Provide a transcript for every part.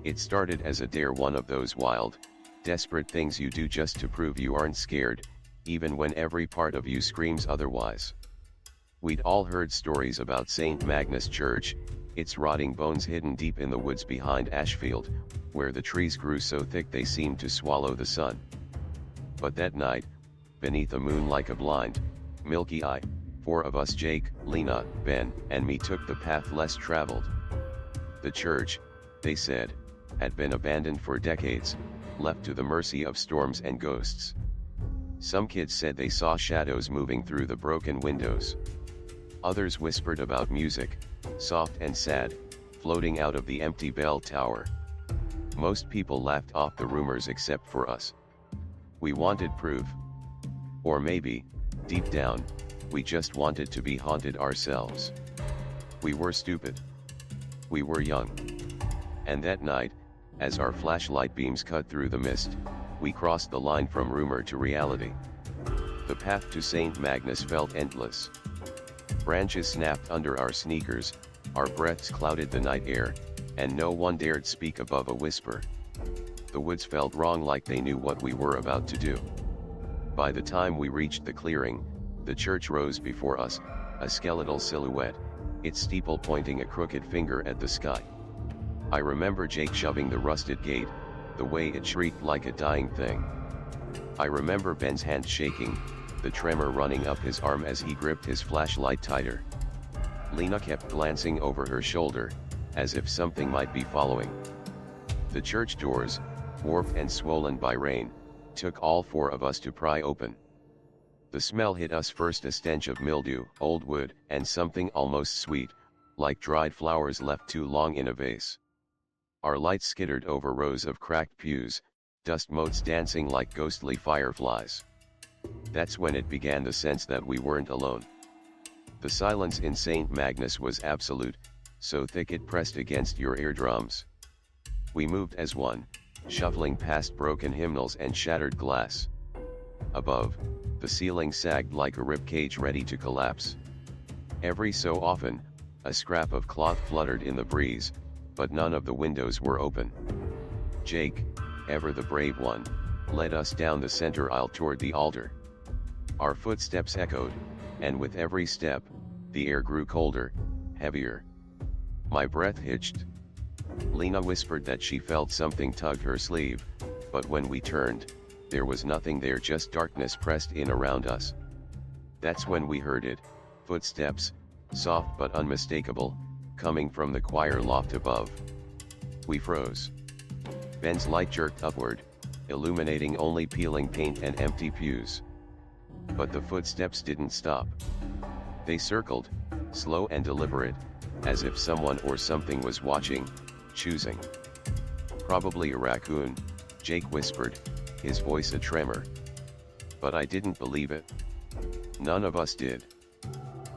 It started as a dare, one of those wild, desperate things you do just to prove you aren't scared, even when every part of you screams otherwise. We'd all heard stories about St. Magnus Church, its rotting bones hidden deep in the woods behind Ashfield, where the trees grew so thick they seemed to swallow the sun. But that night, beneath a moon like a blind, milky eye, 4 of us, Jake, Lena, Ben, and me, took the path less traveled. The church, they said, had been abandoned for decades, left to the mercy of storms and ghosts. Some kids said they saw shadows moving through the broken windows. Others whispered about music, soft and sad, floating out of the empty bell tower. Most people laughed off the rumors except for us. We wanted proof. Or maybe, deep down, we just wanted to be haunted ourselves. We were stupid. We were young. And that night, as our flashlight beams cut through the mist, we crossed the line from rumor to reality. The path to St. Magnus felt endless. Branches snapped under our sneakers, our breaths clouded the night air, and no one dared speak above a whisper. The woods felt wrong, like they knew what we were about to do. By the time we reached the clearing, the church rose before us, a skeletal silhouette, its steeple pointing a crooked finger at the sky. I remember Jake shoving the rusted gate, the way it shrieked like a dying thing. I remember Ben's hand shaking, the tremor running up his arm as he gripped his flashlight tighter. Lena kept glancing over her shoulder, as if something might be following. The church doors, warped and swollen by rain, took all 4 of us to pry open. The smell hit us first, a stench of mildew, old wood, and something almost sweet, like dried flowers left too long in a vase. Our lights skittered over rows of cracked pews, dust motes dancing like ghostly fireflies. That's when it began, the sense that we weren't alone. The silence in St. Magnus was absolute, so thick it pressed against your eardrums. We moved as one, shuffling past broken hymnals and shattered glass. Above, the ceiling sagged like a ribcage ready to collapse. Every so often, a scrap of cloth fluttered in the breeze, but none of the windows were open. Jake, ever the brave one, led us down the center aisle toward the altar. Our footsteps echoed, and with every step, the air grew colder, heavier. My breath hitched. Lena whispered that she felt something tug her sleeve, but when we turned, there was nothing there, just darkness pressed in around us. That's when we heard it, footsteps, soft but unmistakable, coming from the choir loft above. We froze. Ben's light jerked upward, illuminating only peeling paint and empty pews. But the footsteps didn't stop. They circled, slow and deliberate, as if someone or something was watching, choosing. Probably a raccoon, Jake whispered, his voice a tremor. But I didn't believe it. None of us did.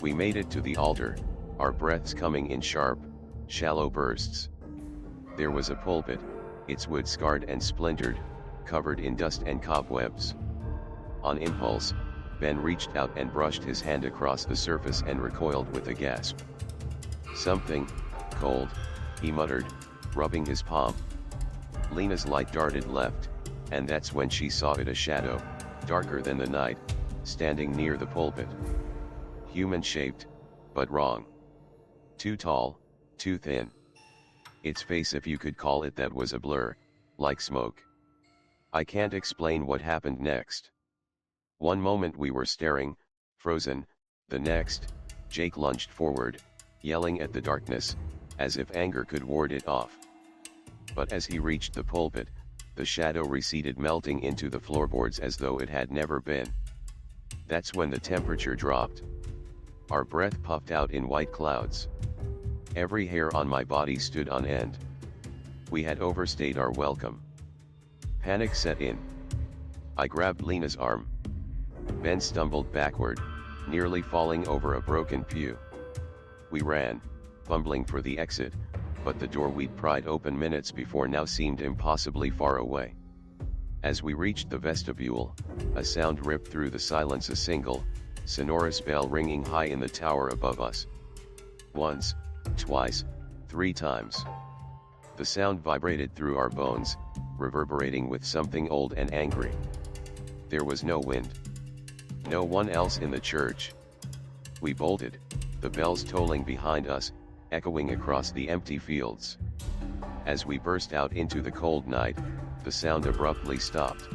We made it to the altar, our breaths coming in sharp, shallow bursts. There was a pulpit, its wood scarred and splintered, covered in dust and cobwebs. On impulse, Ben reached out and brushed his hand across the surface and recoiled with a gasp. Something cold, he muttered, rubbing his palm. Lena's light darted left, and that's when she saw it, a shadow, darker than the night, standing near the pulpit. Human-shaped, but wrong. Too tall, too thin. Its face, if you could call it that, was a blur, like smoke. I can't explain what happened next. One moment we were staring, frozen, the next, Jake lunged forward, yelling at the darkness, as if anger could ward it off. But as he reached the pulpit, the shadow receded, melting into the floorboards as though it had never been. That's when the temperature dropped. Our breath puffed out in white clouds. Every hair on my body stood on end. We had overstayed our welcome. Panic set in. I grabbed Lena's arm. Ben stumbled backward, nearly falling over a broken pew. We ran, fumbling for the exit, but the door we'd pried open minutes before now seemed impossibly far away. As we reached the vestibule, a sound ripped through the silence, a single, sonorous bell ringing high in the tower above us. Once, twice, 3 times. The sound vibrated through our bones, reverberating with something old and angry. There was no wind. No one else in the church. We bolted, the bells tolling behind us, echoing across the empty fields. As we burst out into the cold night, the sound abruptly stopped.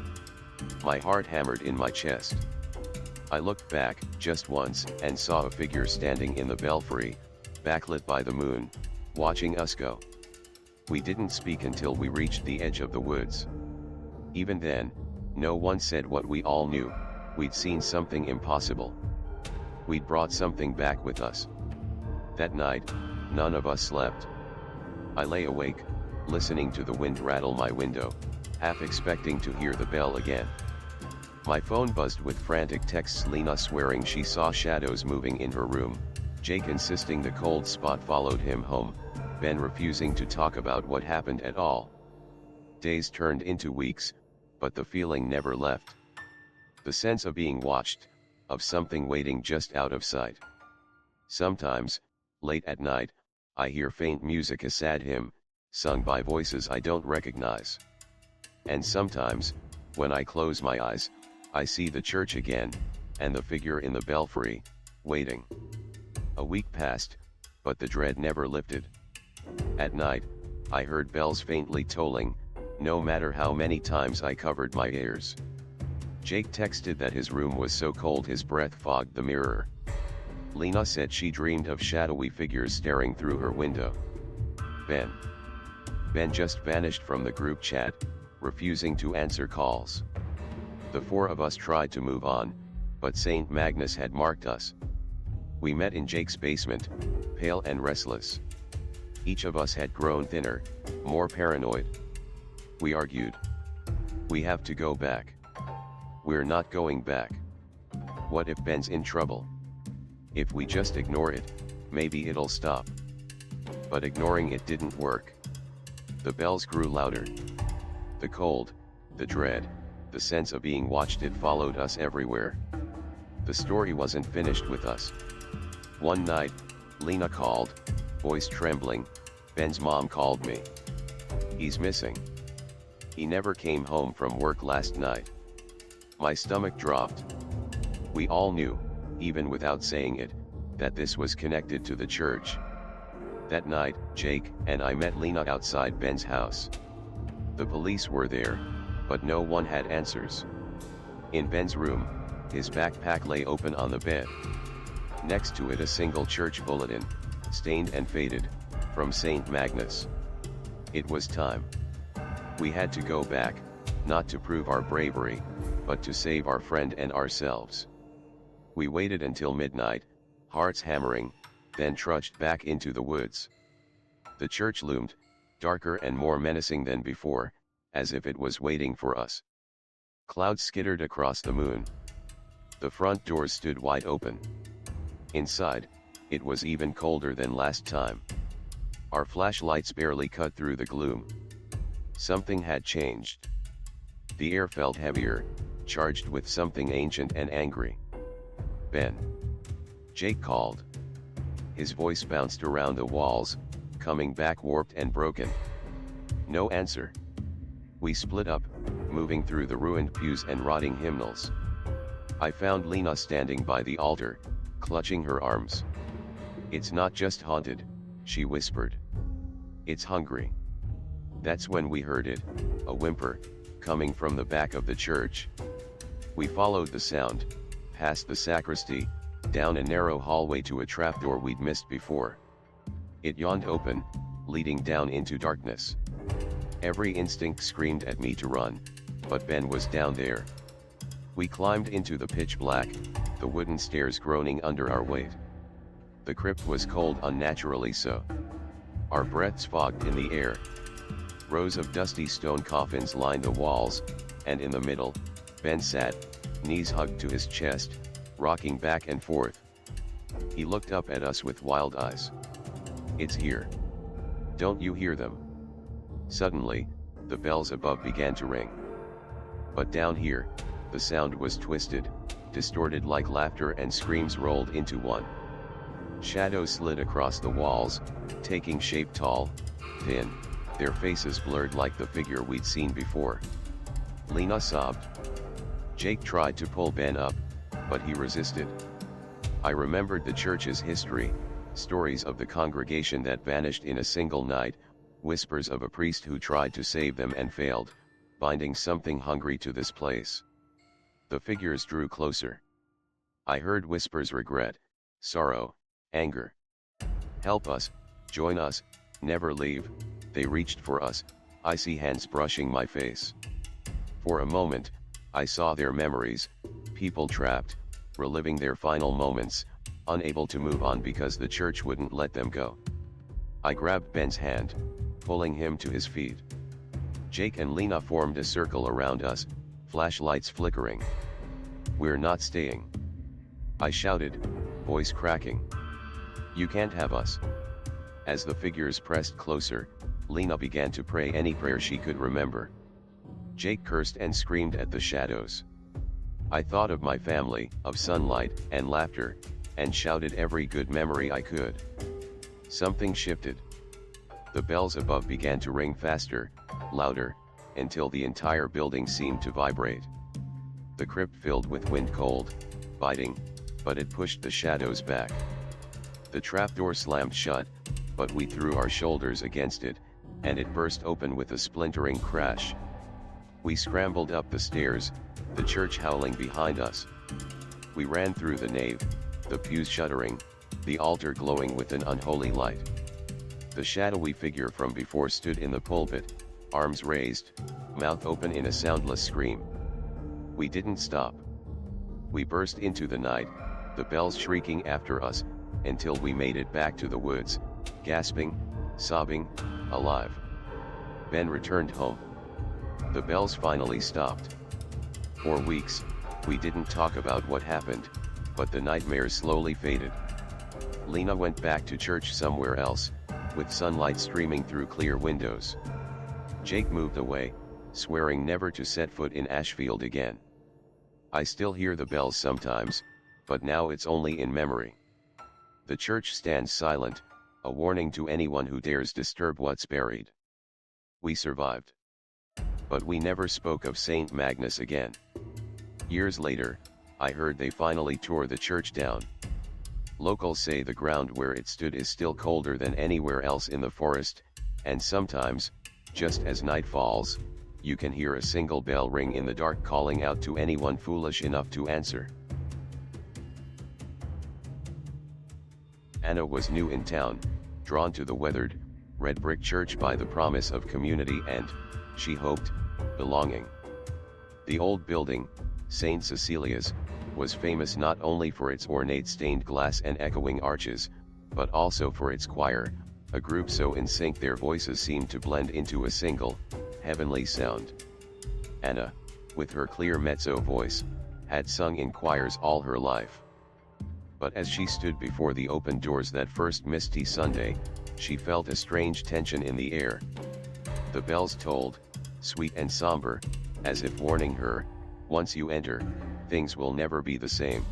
My heart hammered in my chest. I looked back, just once, and saw a figure standing in the belfry, backlit by the moon, watching us go. We didn't speak until we reached the edge of the woods. Even then, no one said what we all knew: we'd seen something impossible. We'd brought something back with us. That night, none of us slept. I lay awake, listening to the wind rattle my window, half expecting to hear the bell again. My phone buzzed with frantic texts: Lena swearing she saw shadows moving in her room, Jake insisting the cold spot followed him home, Ben refusing to talk about what happened at all. Days turned into weeks, but the feeling never left. The sense of being watched, of something waiting just out of sight. Sometimes, late at night, I hear faint music, a sad hymn, sung by voices I don't recognize. And sometimes, when I close my eyes, I see the church again, and the figure in the belfry, waiting. A week passed, but the dread never lifted. At night, I heard bells faintly tolling, no matter how many times I covered my ears. Jake texted that his room was so cold his breath fogged the mirror. Lena said she dreamed of shadowy figures staring through her window. Ben just vanished from the group chat, refusing to answer calls. The four of us tried to move on, but St. Magnus had marked us. We met in Jake's basement, pale and restless. Each of us had grown thinner, more paranoid. We argued. We have to go back. We're not going back. What if Ben's in trouble? If we just ignore it, maybe it'll stop. But ignoring it didn't work. The bells grew louder. The cold, the dread, the sense of being watched, it followed us everywhere. The story wasn't finished with us. One night, Lena called, voice trembling. Ben's mom called me. He's missing. He never came home from work last night. My stomach dropped. We all knew, even without saying it, that this was connected to the church. That night, Jake and I met Lena outside Ben's house. The police were there, but no one had answers. In Ben's room, his backpack lay open on the bed. Next to it a single church bulletin, stained and faded, from St. Magnus. It was time. We had to go back, not to prove our bravery, but to save our friend and ourselves. We waited until midnight, hearts hammering, then trudged back into the woods. The church loomed, darker and more menacing than before, as if it was waiting for us. Clouds skittered across the moon. The front doors stood wide open. Inside, it was even colder than last time. Our flashlights barely cut through the gloom. Something had changed. The air felt heavier, charged with something ancient and angry. Ben. Jake called. His voice bounced around the walls, coming back warped and broken. No answer. We split up, moving through the ruined pews and rotting hymnals. I found Lena standing by the altar, clutching her arms. "It's not just haunted," she whispered. "It's hungry." That's when we heard it, a whimper, coming from the back of the church. We followed the sound, past the sacristy, down a narrow hallway to a trapdoor we'd missed before. It yawned open, leading down into darkness. Every instinct screamed at me to run, but Ben was down there. We climbed into the pitch black, the wooden stairs groaning under our weight. The crypt was cold, unnaturally so. Our breaths fogged in the air. Rows of dusty stone coffins lined the walls, and in the middle, Ben sat, knees hugged to his chest, rocking back and forth. He looked up at us with wild eyes. "It's here. Don't you hear them?" Suddenly, the bells above began to ring. But down here, the sound was twisted, distorted, like laughter and screams rolled into one. Shadows slid across the walls, taking shape, tall, thin, their faces blurred like the figure we'd seen before. Lena sobbed. Jake tried to pull Ben up, but he resisted. I remembered the church's history, stories of the congregation that vanished in a single night, whispers of a priest who tried to save them and failed, binding something hungry to this place. The figures drew closer. I heard whispers: regret, sorrow, anger. Help us, join us, never leave. They reached for us, icy hands brushing my face. For a moment, I saw their memories, people trapped, reliving their final moments, unable to move on because the church wouldn't let them go. I grabbed Ben's hand, pulling him to his feet. Jake and Lena formed a circle around us, flashlights flickering. "We're not staying," I shouted, voice cracking. "You can't have us." As the figures pressed closer, Lena began to pray any prayer she could remember. Jake cursed and screamed at the shadows. I thought of my family, of sunlight and laughter, and shouted every good memory I could. Something shifted. The bells above began to ring faster, louder, until the entire building seemed to vibrate. The crypt filled with wind, cold, biting, but it pushed the shadows back. The trapdoor slammed shut, but we threw our shoulders against it, and it burst open with a splintering crash. We scrambled up the stairs, the church howling behind us. We ran through the nave, the pews shuddering, the altar glowing with an unholy light. The shadowy figure from before stood in the pulpit, arms raised, mouth open in a soundless scream. We didn't stop. We burst into the night, the bells shrieking after us, until we made it back to the woods, gasping, sobbing, alive. Ben returned home. The bells finally stopped. For weeks, we didn't talk about what happened, but the nightmares slowly faded. Lena went back to church somewhere else, with sunlight streaming through clear windows. Jake moved away, swearing never to set foot in Ashfield again. I still hear the bells sometimes, but now it's only in memory. The church stands silent, a warning to anyone who dares disturb what's buried. We survived. But we never spoke of St. Magnus again. Years later, I heard they finally tore the church down. Locals say the ground where it stood is still colder than anywhere else in the forest, and sometimes, just as night falls, you can hear a single bell ring in the dark calling out to anyone foolish enough to answer. Anna was new in town, drawn to the weathered, red brick church by the promise of community and, she hoped, belonging. The old building, St. Cecilia's, was famous not only for its ornate stained glass and echoing arches, but also for its choir, a group so in sync their voices seemed to blend into a single, heavenly sound. Anna, with her clear mezzo voice, had sung in choirs all her life. But as she stood before the open doors that first misty Sunday, she felt a strange tension in the air. The bells tolled, sweet and somber, as if warning her, once you enter, things will never be the same.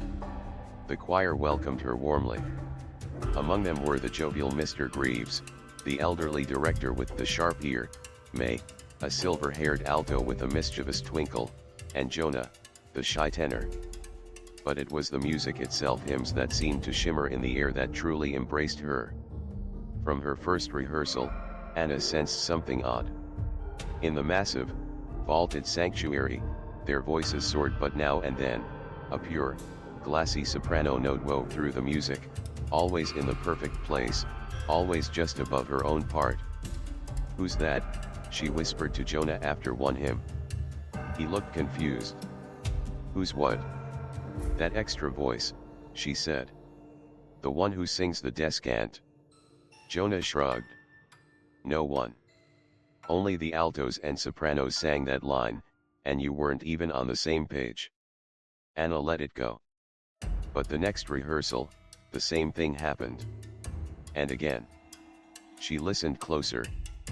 The choir welcomed her warmly. Among them were the jovial Mr. Greaves, the elderly director with the sharp ear, May, a silver-haired alto with a mischievous twinkle, and Jonah, the shy tenor. But it was the music itself, hymns that seemed to shimmer in the air, that truly embraced her. From her first rehearsal, Anna sensed something odd. In the massive, vaulted sanctuary, their voices soared, but now and then, a pure, glassy soprano note wove through the music, always in the perfect place, always just above her own part. "Who's that?" she whispered to Jonah after one hymn. He looked confused. "Who's what?" "That extra voice," she said. "The one who sings the descant." Jonah shrugged. "No one. Only the altos and sopranos sang that line, and you weren't even on the same page." Anna let it go. But the next rehearsal, the same thing happened. And again. She listened closer,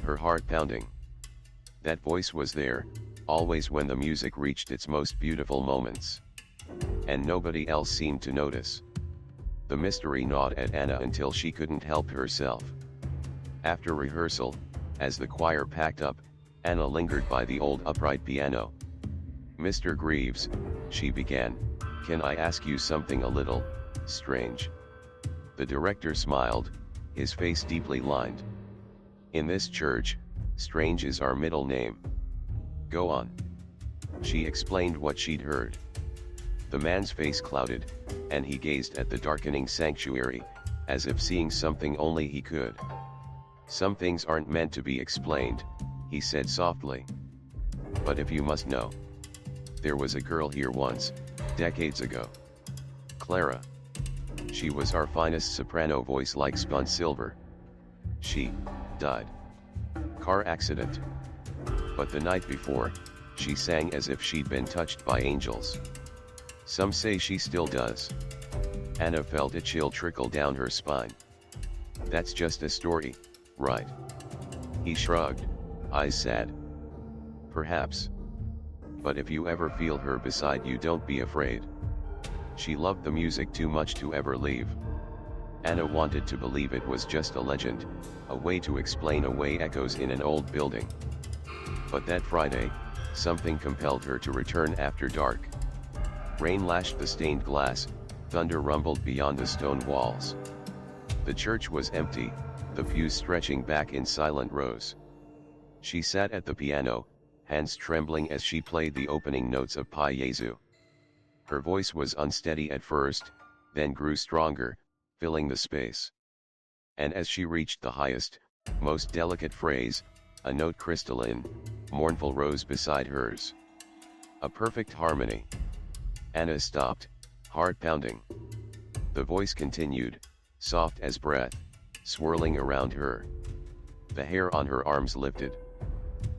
her heart pounding. That voice was there, always when the music reached its most beautiful moments. And nobody else seemed to notice. The mystery gnawed at Anna until she couldn't help herself. After rehearsal, As the choir packed up, Anna lingered by the old upright piano. "Mr. Greaves," she began, "can I ask you something a little strange?" The director smiled, his face deeply lined. "In this church, Strange is our middle name." "Go on." She explained what she'd heard. The man's face clouded, and he gazed at the darkening sanctuary, as if seeing something only he could. "Some things aren't meant to be explained," he said softly. "But if you must know. There was a girl here once, decades ago. Clara. She was our finest soprano voice, like spun silver. She died. Car accident. But the night before, she sang as if she'd been touched by angels. Some say she still does." Anna felt a chill trickle down her spine. "That's just a story, right?" He shrugged, eyes sad. "Perhaps. But if you ever feel her beside you, don't be afraid. She loved the music too much to ever leave." Anna wanted to believe it was just a legend, a way to explain away echoes in an old building. But that Friday, something compelled her to return after dark. Rain lashed the stained glass, thunder rumbled beyond the stone walls. The church was empty, the pews stretching back in silent rows. She sat at the piano, hands trembling as she played the opening notes of Pai Jesu. Her voice was unsteady at first, then grew stronger, filling the space. And as she reached the highest, most delicate phrase, a note crystalline, mournful, rose beside hers. A perfect harmony. Anna stopped, heart pounding. The voice continued, soft as breath, swirling around her. The hair on her arms lifted.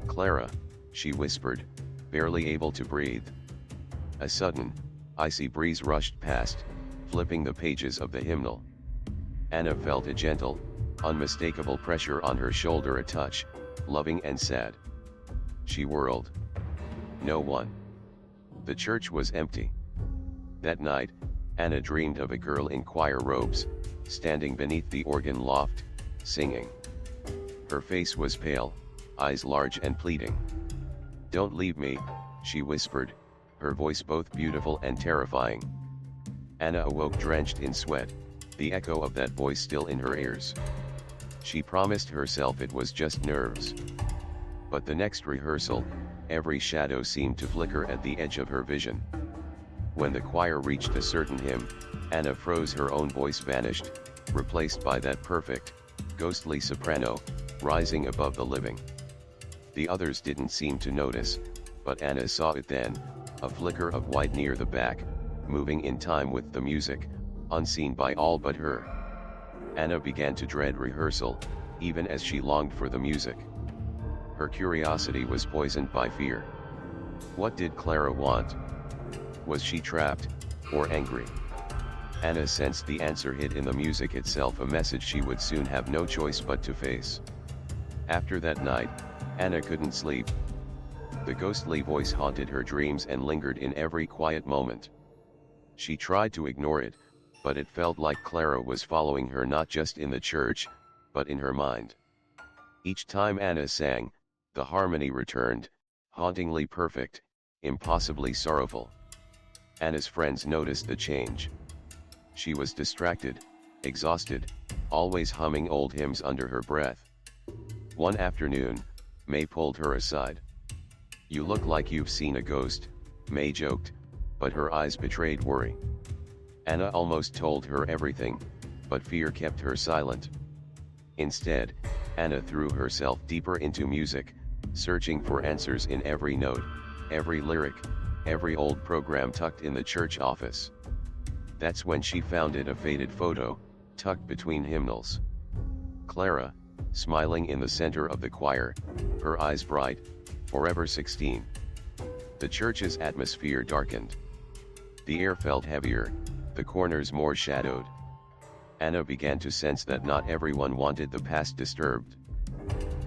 "Clara," she whispered, barely able to breathe. A sudden, icy breeze rushed past, flipping the pages of the hymnal. Anna felt a gentle, unmistakable pressure on her shoulder, a touch, loving and sad. She whirled. No one. The church was empty. That night, Anna dreamed of a girl in choir robes, standing beneath the organ loft, singing. Her face was pale, eyes large and pleading. "Don't leave me," she whispered, her voice both beautiful and terrifying. Anna awoke drenched in sweat, the echo of that voice still in her ears. She promised herself it was just nerves. But the next rehearsal, every shadow seemed to flicker at the edge of her vision. When the choir reached a certain hymn, Anna froze, her own voice vanished, replaced by that perfect, ghostly soprano, rising above the living. The others didn't seem to notice, but Anna saw it then, a flicker of white near the back, moving in time with the music, unseen by all but her. Anna began to dread rehearsal, even as she longed for the music. Her curiosity was poisoned by fear. What did Clara want? Was she trapped, or angry? Anna sensed the answer hid in the music itself, a message she would soon have no choice but to face. After that night, Anna couldn't sleep. The ghostly voice haunted her dreams and lingered in every quiet moment. She tried to ignore it, but it felt like Clara was following her, not just in the church, but in her mind. Each time Anna sang, the harmony returned, hauntingly perfect, impossibly sorrowful. Anna's friends noticed the change. She was distracted, exhausted, always humming old hymns under her breath. One afternoon, May pulled her aside. "You look like you've seen a ghost," May joked, but her eyes betrayed worry. Anna almost told her everything, but fear kept her silent. Instead, Anna threw herself deeper into music, searching for answers in every note, every lyric, every old program tucked in the church office. That's when she found it, a faded photo, tucked between hymnals. Clara, smiling in the center of the choir, her eyes bright, forever 16. The church's atmosphere darkened. The air felt heavier, the corners more shadowed. Anna began to sense that not everyone wanted the past disturbed.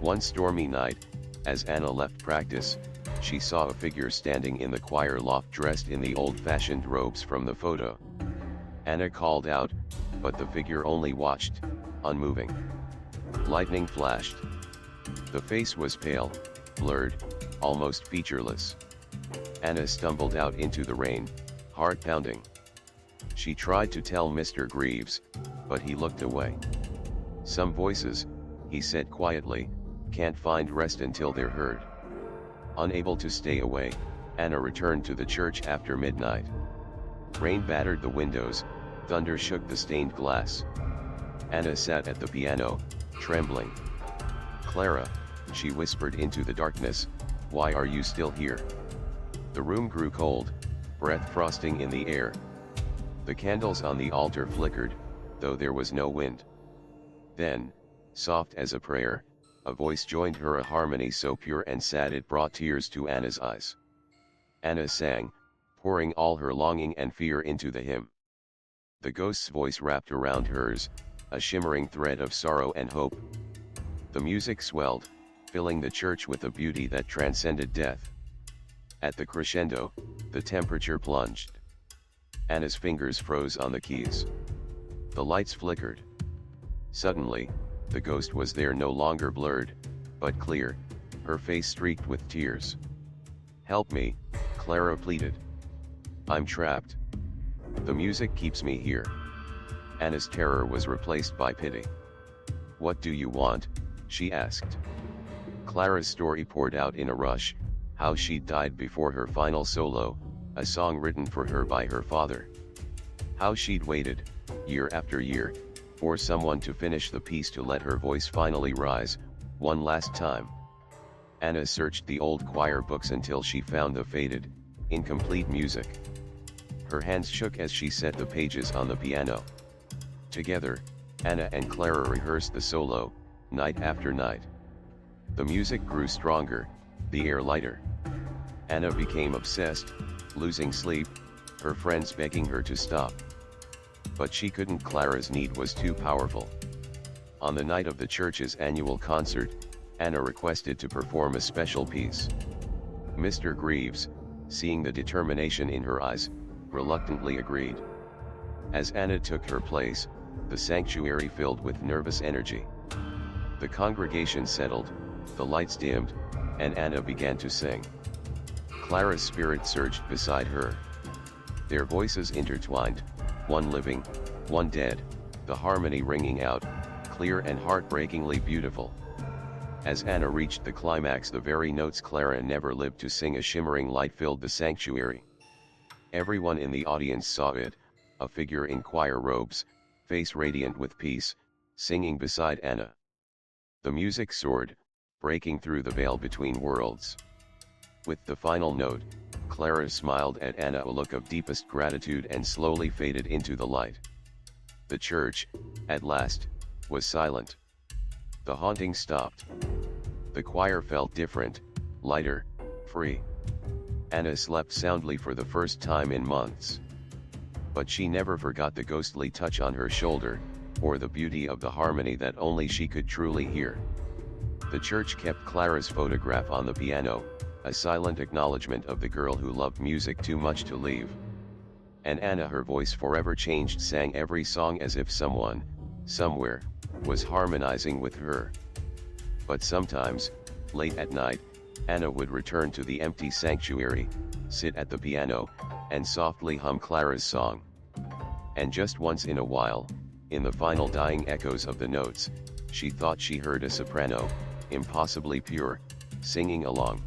One stormy night, as Anna left practice, she saw a figure standing in the choir loft dressed in the old-fashioned robes from the photo. Anna called out, but the figure only watched, unmoving. Lightning flashed. The face was pale, blurred, almost featureless. Anna stumbled out into the rain, heart pounding. She tried to tell Mr. Greaves, but he looked away. "Some voices," he said quietly, "can't find rest until they're heard." Unable to stay away, Anna returned to the church after midnight. Rain battered the windows, thunder shook the stained glass. Anna sat at the piano, trembling. "Clara," she whispered into the darkness, "why are you still here?" The room grew cold, breath frosting in the air. The candles on the altar flickered, though there was no wind. Then, soft as a prayer, a voice joined her, a harmony so pure and sad it brought tears to Anna's eyes. Anna sang, pouring all her longing and fear into the hymn. The ghost's voice wrapped around hers, a shimmering thread of sorrow and hope. The music swelled, filling the church with a beauty that transcended death. At the crescendo, the temperature plunged. Anna's fingers froze on the keys. The lights flickered. Suddenly, the ghost was there, no longer blurred, but clear, her face streaked with tears. "Help me," Clara pleaded. "I'm trapped. The music keeps me here." Anna's terror was replaced by pity. "What do you want?" she asked. Clara's story poured out in a rush, how she died before her final solo, a song written for her by her father. How she'd waited, year after year, for someone to finish the piece to let her voice finally rise, one last time. Anna searched the old choir books until she found the faded, incomplete music. Her hands shook as she set the pages on the piano. Together, Anna and Clara rehearsed the solo, night after night. The music grew stronger, the air lighter. Anna became obsessed, losing sleep, her friends begging her to stop. But she couldn't. Clara's need was too powerful. On the night of the church's annual concert, Anna requested to perform a special piece. Mr. Greaves, seeing the determination in her eyes, reluctantly agreed. As Anna took her place, the sanctuary filled with nervous energy. The congregation settled, the lights dimmed, and Anna began to sing. Clara's spirit surged beside her. Their voices intertwined, one living, one dead, the harmony ringing out, clear and heartbreakingly beautiful. As Anna reached the climax, the very notes Clara never lived to sing, a shimmering light filled the sanctuary. Everyone in the audience saw it, a figure in choir robes, face radiant with peace, singing beside Anna. The music soared, breaking through the veil between worlds. With the final note, Clara smiled at Anna, a look of deepest gratitude, and slowly faded into the light. The church, at last, was silent. The haunting stopped. The choir felt different, lighter, free. Anna slept soundly for the first time in months. But she never forgot the ghostly touch on her shoulder, or the beauty of the harmony that only she could truly hear. The church kept Clara's photograph on the piano, a silent acknowledgement of the girl who loved music too much to leave. And Anna, her voice forever changed, sang every song as if someone, somewhere, was harmonizing with her. But sometimes, late at night, Anna would return to the empty sanctuary, sit at the piano, and softly hum Clara's song. And just once in a while, in the final dying echoes of the notes, she thought she heard a soprano, impossibly pure, singing along.